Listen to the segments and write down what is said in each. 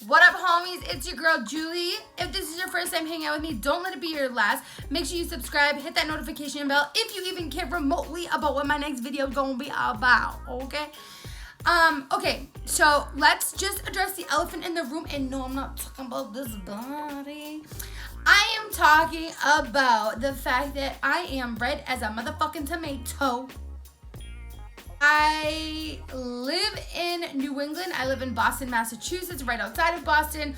What up, homies? It's your girl, Julie. If this is your first time hanging out with me, don't let it be your last. Make sure you subscribe, hit that notification bell if you even care remotely about what my next video is gonna be about, okay? Okay, so let's just address the elephant in the room. And no, I'm not talking about this body. I am talking about the fact that I am red as a motherfucking tomato. I live in New England. I live in Boston, Massachusetts, right outside of Boston,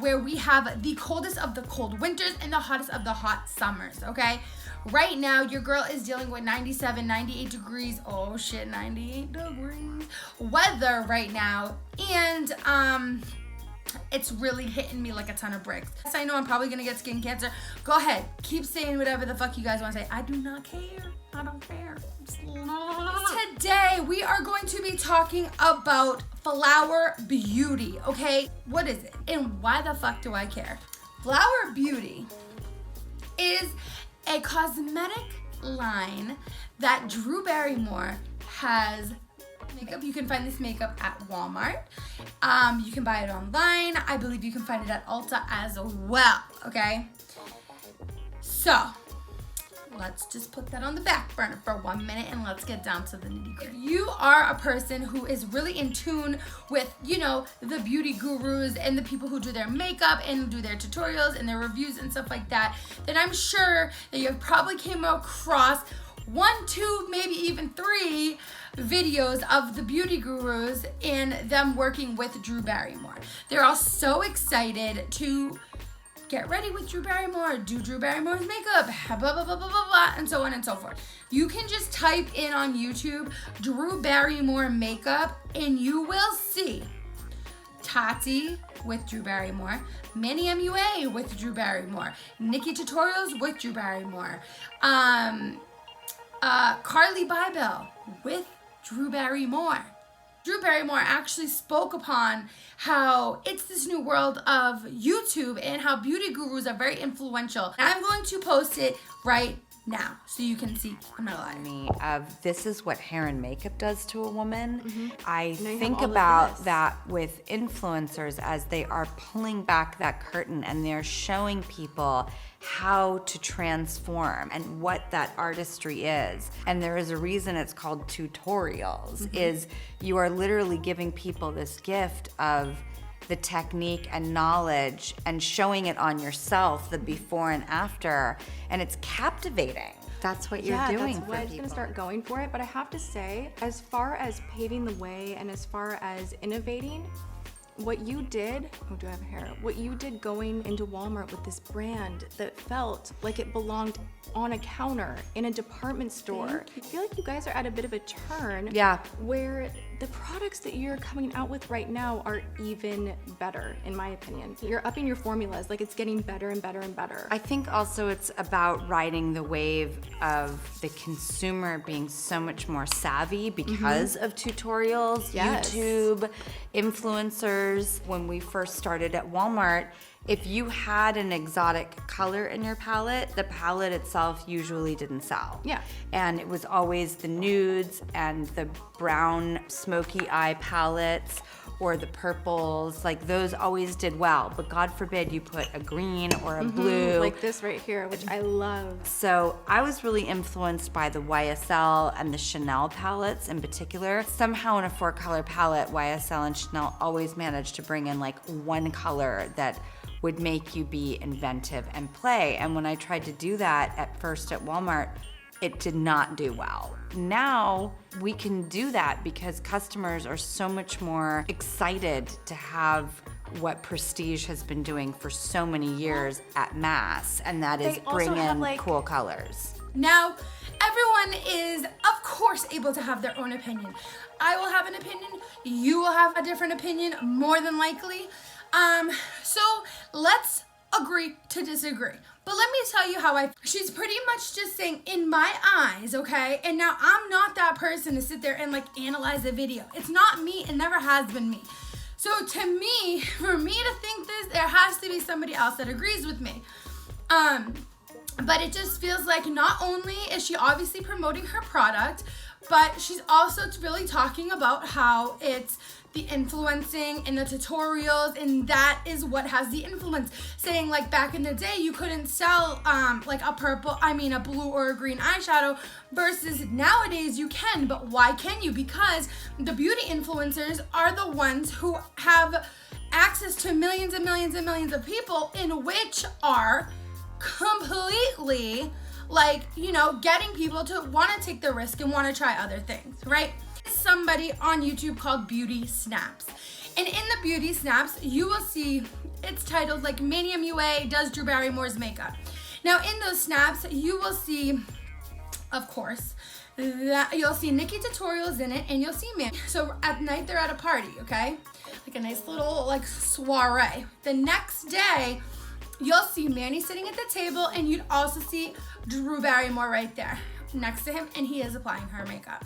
where we have the coldest of the cold winters and the hottest of the hot summers, okay? Right now, your girl is dealing with 97, 98 degrees. Oh shit, 98 degrees weather right now. And, it's really hitting me like a ton of bricks. Yes, I know I'm probably gonna get skin cancer. Go ahead, keep saying whatever the fuck you guys wanna say. I do not care. I don't care. Today, we are going to be talking about flower beauty, okay? What is it? And why the fuck do I care? Flower beauty is a cosmetic line that Drew Barrymore has makeup. You can find this makeup at Walmart. You can buy it online. I believe you can find it at Ulta as well, okay? So, let's just put that on the back burner for 1 minute and let's get down to the nitty-gritty. If you are a person who is really in tune with, you know, the beauty gurus and the people who do their makeup and do their tutorials and their reviews and stuff like that, then I'm sure that you've probably came across 1, 2, maybe even 3 videos of the beauty gurus and them working with Drew Barrymore. They're all so excited to get ready with Drew Barrymore, do Drew Barrymore's makeup, blah, blah, blah, blah, blah, blah, and so on and so forth. You can just type in on YouTube, Drew Barrymore makeup, and you will see Tati with Drew Barrymore, Manny MUA with Drew Barrymore, Nikki Tutorials with Drew Barrymore, Carly Bybel with Drew Barrymore. Drew Barrymore actually spoke upon how it's this new world of YouTube and how beauty gurus are very influential. And I'm going to post it right now so you can see. I'm not lying. This is what hair and makeup does to a woman. Mm-hmm. I think about that with influencers as they are pulling back that curtain and they're showing people how to transform and what that artistry is. And there is a reason it's called tutorials, is you are literally giving people this gift of the technique and knowledge and showing it on yourself, the before and after, and it's captivating. That's what you're doing that's for why I was people. gonna start going for it, but I have to say, as far as paving the way and as far as innovating, what you did, what you did going into Walmart with this brand that felt like it belonged on a counter in a department store. I feel like you guys are at a bit of a turn where the products that you're coming out with right now are even better, in my opinion. You're upping your formulas, like it's getting better and better and better. I think also it's about riding the wave of the consumer being so much more savvy because of tutorials, YouTube, influencers. When we first started at Walmart, if you had an exotic color in your palette, the palette itself usually didn't sell. Yeah. And it was always the nudes and the brown smoky eye palettes or the purples, like those always did well, but God forbid you put a green or a blue. Like this right here, which I love. So I was really influenced by the YSL and the Chanel palettes in particular. Somehow in a 4-color palette, YSL and Chanel always managed to bring in like one color that would make you be inventive and play. And when I tried to do that at first at Walmart, it did not do well. Now we can do that because customers are so much more excited to have what Prestige has been doing for so many years at mass, and that is bring in cool colors. Now, everyone is, of course, able to have their own opinion. I will have an opinion. You will have a different opinion, more than likely. So let's agree to disagree. But let me tell you how she's pretty much just saying, in my eyes, okay? And now I'm not that person to sit there and like analyze a video. It's not me, it never has been me. So to me, for me to think this, there has to be somebody else that agrees with me. But it just feels like not only is she obviously promoting her product, but she's also really talking about how it's the influencing and the tutorials, and that is what has the influence. Saying like back in the day you couldn't sell like a blue or a green eyeshadow, versus nowadays you can. But why can you? Because the beauty influencers are the ones who have access to millions and millions and millions of people, in which are completely like, you know, getting people to want to take the risk and want to try other things, right? Somebody on YouTube called Beauty Snaps. And in the Beauty Snaps, you will see it's titled like Manny MUA does Drew Barrymore's makeup. Now in those snaps, you will see, of course, that you'll see Nikki tutorials in it, and you'll see Manny. So at night they're at a party, okay? Like a nice little like soiree. The next day, you'll see Manny sitting at the table, and you'd also see Drew Barrymore right there next to him, and he is applying her makeup.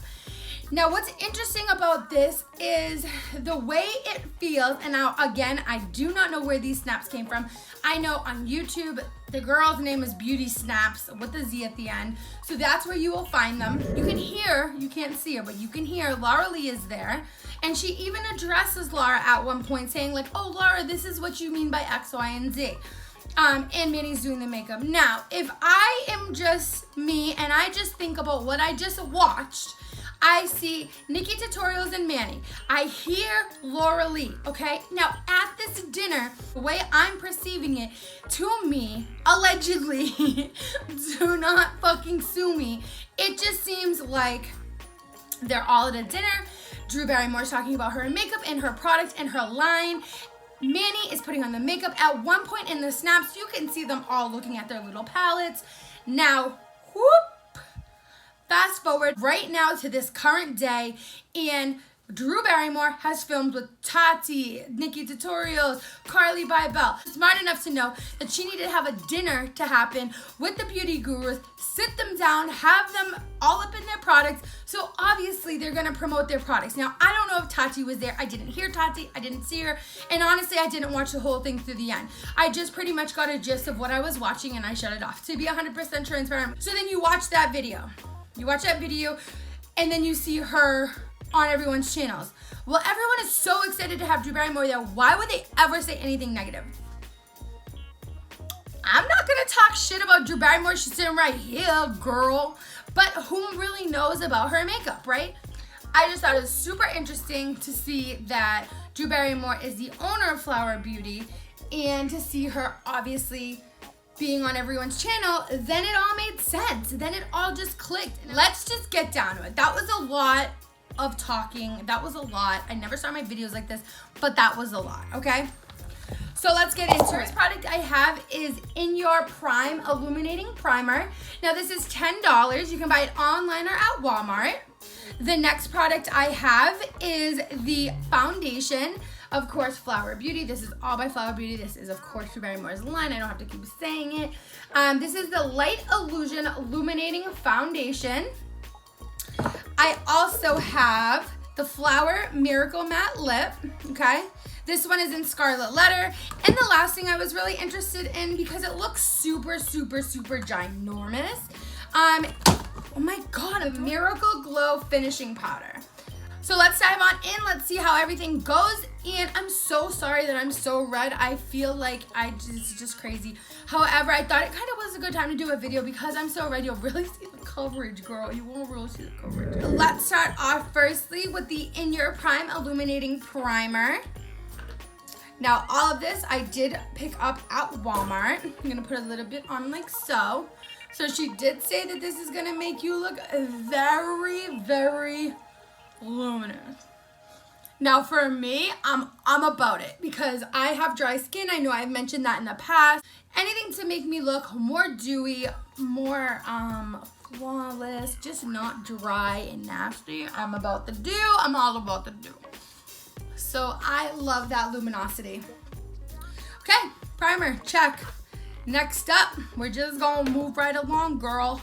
Now, what's interesting about this is the way it feels. And now, again, I do not know where these snaps came from. I know on YouTube, the girl's name is Beauty Snaps with a Z at the end. So that's where you will find them. You can hear, you can't see her, but you can hear Laura Lee is there. And she even addresses Laura at one point saying like, oh, Laura, this is what you mean by X, Y, and Z. And Manny's doing the makeup. Now, if I am just me and I just think about what I just watched, I see Nikki tutorials and Manny. I hear Laura Lee, okay? Now, at this dinner, the way I'm perceiving it, to me, allegedly, do not fucking sue me, it just seems like they're all at a dinner. Drew Barrymore's talking about her makeup and her product and her line. Manny is putting on the makeup. At one point in the snaps, you can see them all looking at their little palettes. Now, whoop, fast forward right now to this current day, and Drew Barrymore has filmed with Tati, Nikki Tutorials, Carly Bybel. Smart enough to know that she needed to have a dinner to happen with the beauty gurus, sit them down, have them all up in their products. So obviously they're gonna promote their products. Now, I don't know if Tati was there. I didn't hear Tati, I didn't see her. And honestly, I didn't watch the whole thing through the end. I just pretty much got a gist of what I was watching, and I shut it off, to be 100% transparent. So then you watch that video. You watch that video, and then you see her on everyone's channels. Well, everyone is so excited to have Drew Barrymore there. Why would they ever say anything negative? I'm not gonna talk shit about Drew Barrymore. She's sitting right here, girl. But who really knows about her makeup, right? I just thought it was super interesting to see that Drew Barrymore is the owner of Flower Beauty, and to see her obviously being on everyone's channel. Then it all made sense. Then it all just clicked. Let's just get down to it. That was a lot of talking. That was a lot. I never start my videos like this, but that was a lot, okay? So let's get into it. The first product I have is In Your Prime Illuminating Primer. Now this is $10. You can buy it online or at Walmart. The next product I have is the foundation. Of course, Flower Beauty. This is all by Flower Beauty. This is, of course, Drew Barrymore's line. I don't have to keep saying it. This is the Light Illusion Illuminating Foundation. I also have the Flower Miracle Matte Lip, okay? This one is in Scarlet Letter. And the last thing I was really interested in, because it looks super, super, super ginormous. Oh my God, a Miracle Glow Finishing Powder. So let's dive on in. Let's see how everything goes. And I'm so sorry that I'm so red. I feel like it's just crazy. However, I thought it kind of was a good time to do a video because I'm so red. You'll really see the coverage, girl. You won't really see the coverage. Let's start off firstly with the In Your Prime Illuminating Primer. Now, all of this I did pick up at Walmart. I'm gonna put a little bit on like so. So she did say that this is gonna make you look very, very luminous. Now for me, I'm about it because I have dry skin. I know I've mentioned that in the past. Anything to make me look more dewy, more flawless, just not dry and nasty. I'm about to do. I'm all about to do. So I love that luminosity. Okay, primer, check. Next up, we're just gonna move right along, girl.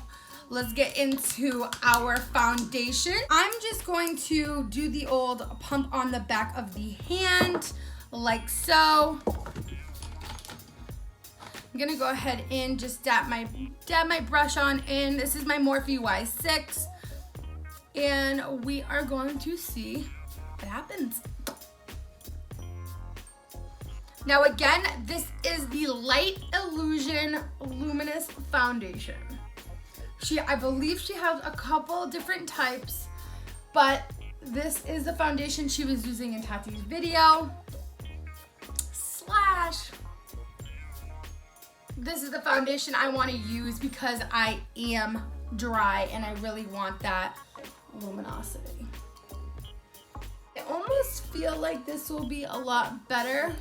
Let's get into our foundation. I'm just going to do the old pump on the back of the hand, like so. I'm gonna go ahead and just dab my brush on in. This is my Morphe Y6. and we are going to see what happens. Now again, this is the Light Illusion Luminous Foundation. I believe she has a couple different types, but this is the foundation she was using in Tati's video. This is the foundation I want to use because I am dry and I really want that luminosity. I almost feel like this will be a lot better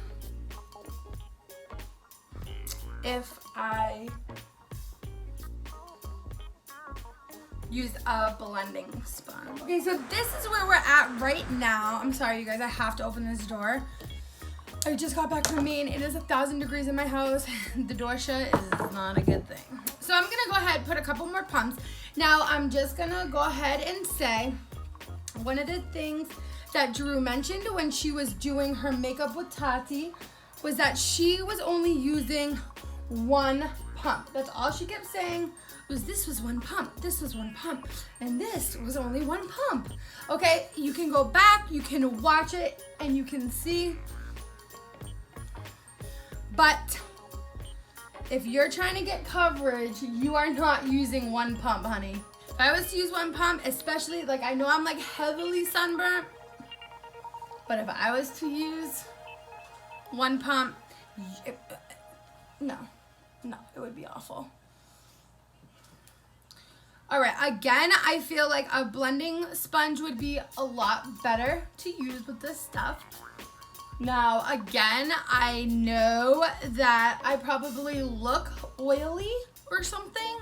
if I use a blending sponge. Okay, so this is where we're at right now. I'm sorry, you guys, I have to open this door. I just got back from Maine. It is 1,000 degrees in my house. The door shut is not a good thing. So I'm gonna go ahead and put a couple more pumps. Now I'm just gonna go ahead and say, one of the things that Drew mentioned when she was doing her makeup with Tati was that she was only using one pump. That's all she kept saying was this was one pump, this was one pump, and this was only one pump. Okay, you can go back, you can watch it, and you can see. But if you're trying to get coverage, you are not using one pump, honey. If I was to use one pump, especially, like, I know I'm like heavily sunburnt, but if I was to use one pump, no, it would be awful. All right, again, I feel like a blending sponge would be a lot better to use with this stuff. Now, again, I know that I probably look oily or something,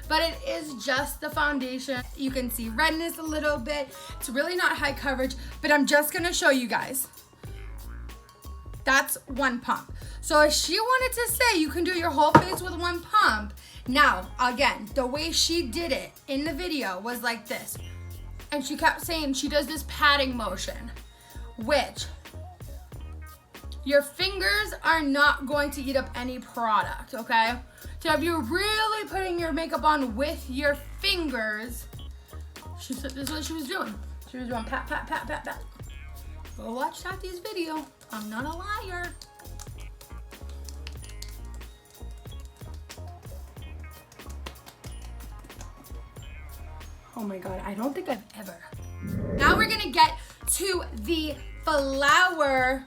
but it is just the foundation. You can see redness a little bit. It's really not high coverage, but I'm just gonna show you guys. That's one pump. So if she wanted to say you can do your whole face with one pump, now, again, the way she did it in the video was like this. And she kept saying she does this patting motion, which your fingers are not going to eat up any product, okay? So if you're really putting your makeup on with your fingers, she said this is what she was doing. She was doing pat, pat, pat, pat, pat. Go watch Tati's video. I'm not a liar. Oh my God, I don't think I've ever. Now we're gonna get to the Flower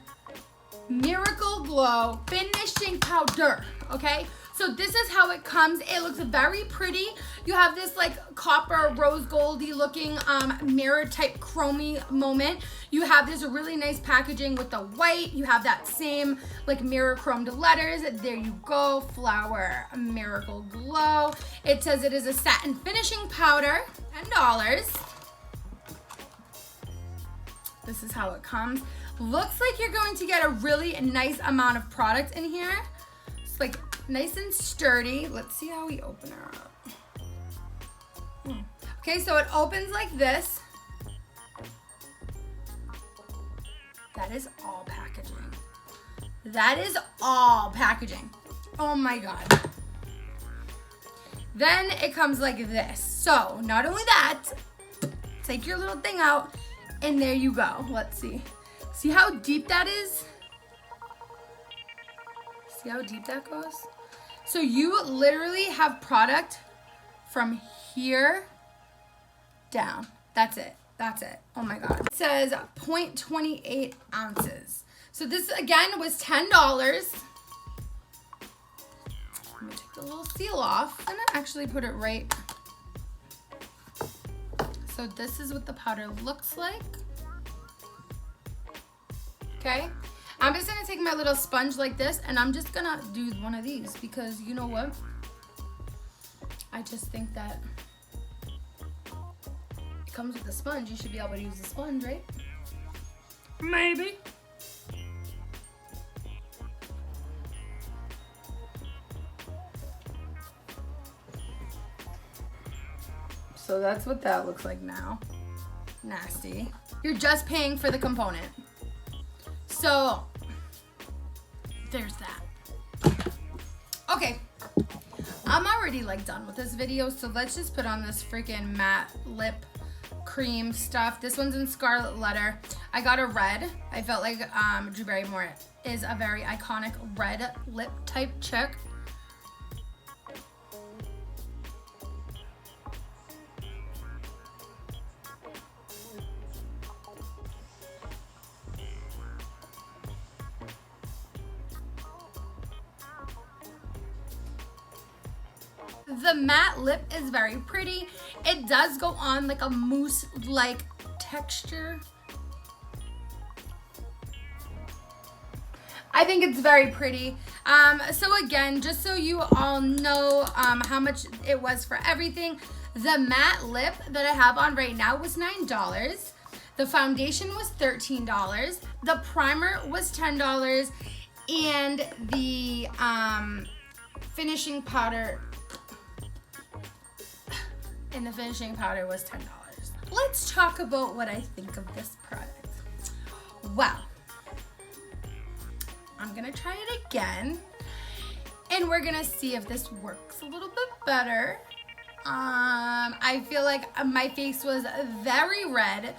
Miracle Glow Finishing Powder, okay? So this is how it comes. It looks very pretty. You have this like copper rose goldy looking mirror type chromy moment. You have this really nice packaging with the white. You have that same like mirror chromed letters. There you go, Flower Miracle Glow. It says it is a satin finishing powder, $10. This is how it comes. Looks like you're going to get a really nice amount of product in here. It's like nice and sturdy. Let's see how we open her up. Okay, so it opens like this. That is all packaging. That is all packaging. Oh my God. Then it comes like this. So not only that, take your little thing out and there you go. Let's see. See how deep that is? See how deep that goes? So you literally have product from here down. That's it. That's it. Oh my God. It says 0.28 ounces. So this again was $10. I'm gonna take the little seal off. I'm gonna actually put it right. So this is what the powder looks like. Okay, I'm just gonna take my little sponge like this and I'm just gonna do one of these because you know what? I just think that it comes with a sponge. You should be able to use the sponge, right? Maybe. So that's what that looks like now. Nasty. You're just paying for the component. So, there's that. Okay, I'm already like done with this video, so let's just put on this freaking matte lip cream stuff. This one's in Scarlet Letter. I got a red. I felt like Drew Barrymore is a very iconic red lip type chick. The matte lip is very pretty. It does go on like a mousse-like texture. I think it's very pretty. So again, just so you all know how much it was for everything, the matte lip that I have on right now was $9. The foundation was $13. The primer was $10. And the finishing powder was $10. Let's talk about what I think of this product. Well, I'm gonna try it again and we're gonna see if this works a little bit better. I feel like my face was very red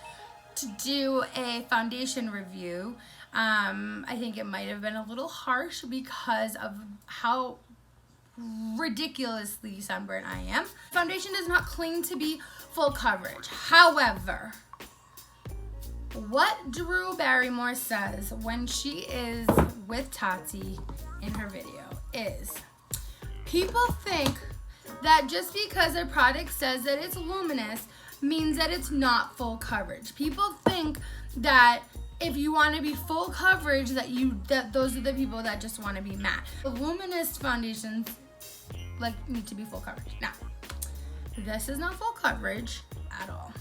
to do a foundation review. I think it might have been a little harsh because of how ridiculously sunburned I am. Foundation does not claim to be full coverage. However, what Drew Barrymore says when she is with Tati in her video is, people think that just because a product says that it's luminous means that it's not full coverage. People think that if you want to be full coverage, that those are the people that just want to be matte. The luminous foundations need to be full coverage. Now, this is not full coverage at all,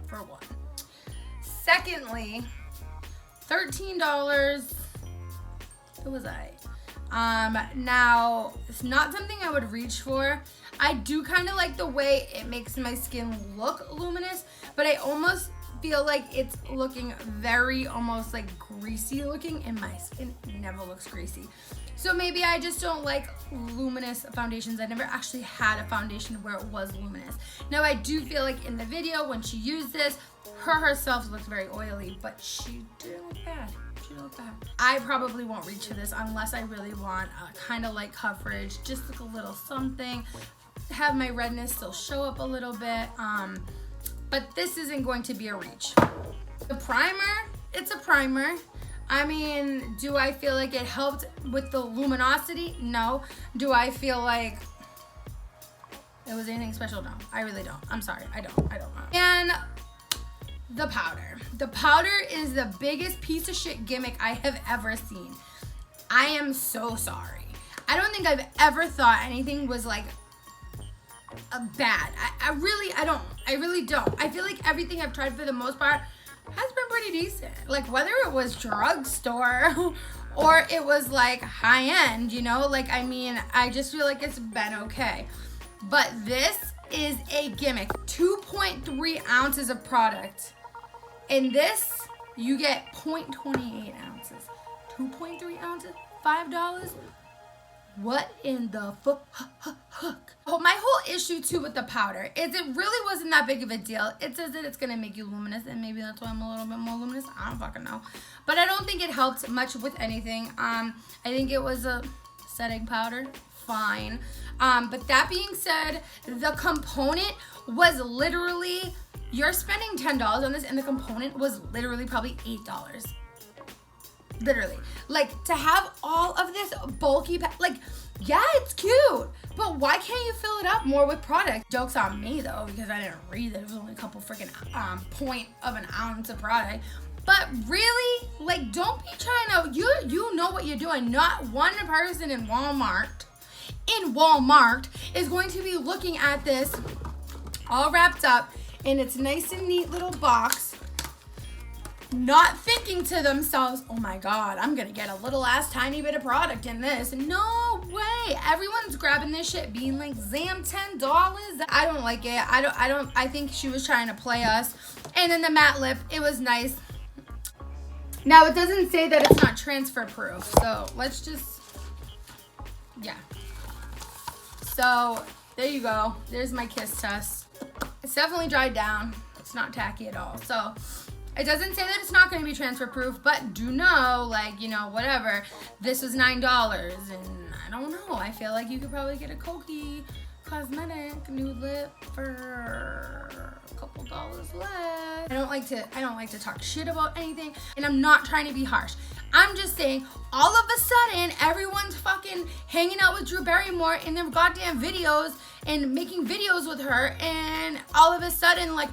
for one. Secondly, $13. Who was I? Now, it's not something I would reach for. I do kind of like the way it makes my skin look luminous, but I almost feel like it's looking very almost like greasy looking, and my skin never looks greasy. So maybe I just don't like luminous foundations. I never actually had a foundation where it was luminous. Now I do feel like in the video when she used this, herself looked very oily, but she didn't look bad. She didn't look bad. I probably won't reach for this unless I really want a kind of light coverage, just like a little something, have my redness still show up a little bit. But this isn't going to be a reach. The primer, it's a primer. I mean, do I feel like it helped with the luminosity? No. Do I feel like it was anything special? No, I really don't. I'm sorry, I don't know. And the powder. The powder is the biggest piece of shit gimmick I have ever seen. I am so sorry. I don't think I've ever thought anything was like bad. I really don't. I feel like everything I've tried for the most part has been pretty decent. Like whether it was drugstore or it was like high end, you know, like I mean, I just feel like it's been okay. But this is a gimmick. 2.3 ounces of product. In this, you get 0.28 ounces. 2.3 ounces, $5. What in the fuck? Well, my whole issue too with the powder is it really wasn't that big of a deal. It says that it's gonna make you luminous, and maybe that's why I'm a little bit more luminous. I don't fucking know. But I don't think it helped much with anything. I think it was a setting powder. Fine. But that being said, the component was literally, you're spending $10 on this, and the component was literally probably $8. Literally. Like, to have all of this bulky, like, yeah, it's cute, but why can't you fill it up more with product? Joke's on me, though, because I didn't read that it was only a couple freaking point of an ounce of product. But really, like, don't be trying to, you know what you're doing. Not one person in Walmart is going to be looking at this all wrapped up in its nice and neat little box, not thinking to themselves, oh my God, I'm gonna get a little ass tiny bit of product in this. No way. Everyone's grabbing this shit being like, Zam, $10. I don't like it. I think she was trying to play us. And then the matte lip, it was nice. Now it doesn't say that it's not transfer proof. So let's just, yeah. So there you go. There's my kiss test. It's definitely dried down. It's not tacky at all. So it doesn't say that it's not going to be transfer proof, but do know, like, you know, whatever. This was $9, and I don't know. I feel like you could probably get a Kokie Cosmetic nude lip for a couple dollars less. I don't like to talk shit about anything, and I'm not trying to be harsh. I'm just saying, all of a sudden, everyone's fucking hanging out with Drew Barrymore in their goddamn videos and making videos with her, and all of a sudden, like,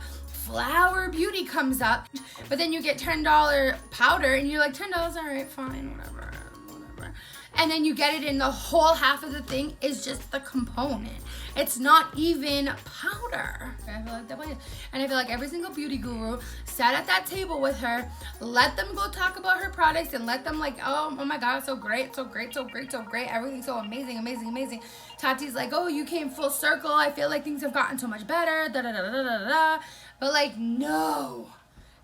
Flower Beauty comes up, but then you get $10 powder, and you're like, $10, all right, fine, whatever. And then you get it in the whole half of the thing is just the component. It's not even powder. I feel like that way. And I feel like every single beauty guru sat at that table with her, let them go talk about her products, and let them like, oh my God, so great, so great, so great, so great. Everything's so amazing, amazing, amazing. Tati's like, oh, you came full circle. I feel like things have gotten so much better. Da da da da da da. But like, no,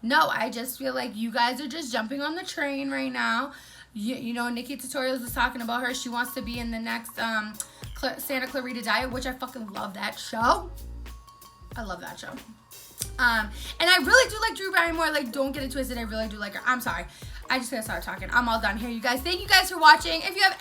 I just feel like you guys are just jumping on the train right now. You know, Nikki Tutorials was talking about her. She wants to be in the next Santa Clarita Diet, which I fucking love that show. I love that show. And I really do like Drew Barrymore. Like, don't get it twisted. I really do like her. I'm sorry. I just gotta start talking. I'm all done here, you guys. Thank you guys for watching. If you have any